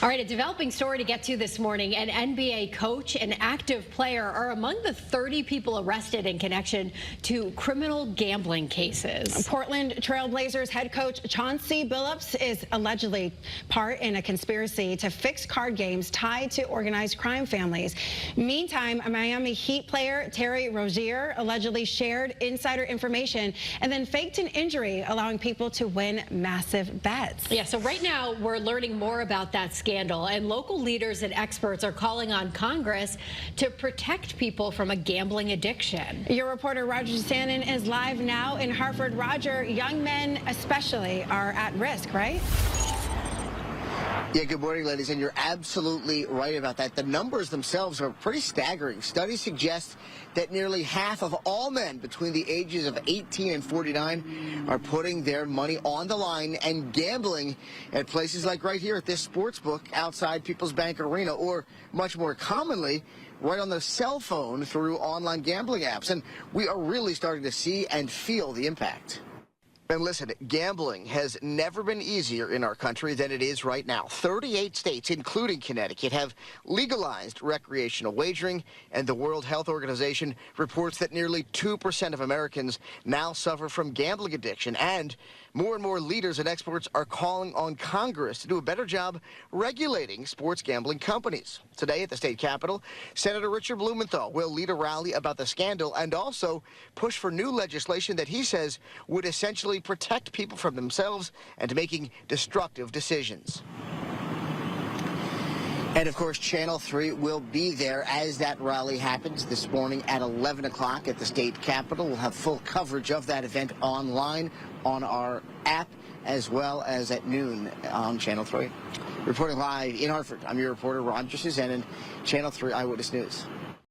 All right, a developing story to get to this morning. An NBA coach and active player are among the 30 people arrested in connection to criminal gambling cases. Portland Trailblazers head coach Chauncey Billups is allegedly part in a conspiracy to fix card games tied to organized crime families. Meantime, a Miami Heat player, Terry Rozier, allegedly shared insider information and then faked an injury, allowing people to win massive bets. Yeah, so right now we're learning more about that scandal, and local leaders and experts are calling on Congress to protect people from a gambling addiction. Your reporter Roger Sannon is live now in Hartford. Roger, young men especially are at risk, right? Yeah, good morning, ladies, and you're absolutely right about that. The numbers themselves are pretty staggering. Studies suggest that nearly half of all men between the ages of 18 and 49 are putting their money on the line and gambling at places like right here at this sports book outside People's Bank Arena, or much more commonly, right on the cell phone through online gambling apps. And we are really starting to see and feel the impact. And listen, gambling has never been easier in our country than it is right now. 38 states, including Connecticut, have legalized recreational wagering, and the World Health Organization reports that nearly 2% of Americans now suffer from gambling addiction. And more leaders and experts are calling on Congress to do a better job regulating sports gambling companies. Today at the state capitol, Senator Richard Blumenthal will lead a rally about the scandal and also push for new legislation that he says would essentially protect people from themselves and making destructive decisions. And, of course, Channel 3 will be there as that rally happens this morning at 11 o'clock at the state capitol. We'll have full coverage of that event online on our app, as well as at noon on Channel 3. Reporting live in Hartford, I'm your reporter, Roger Sannon, Channel 3 Eyewitness News.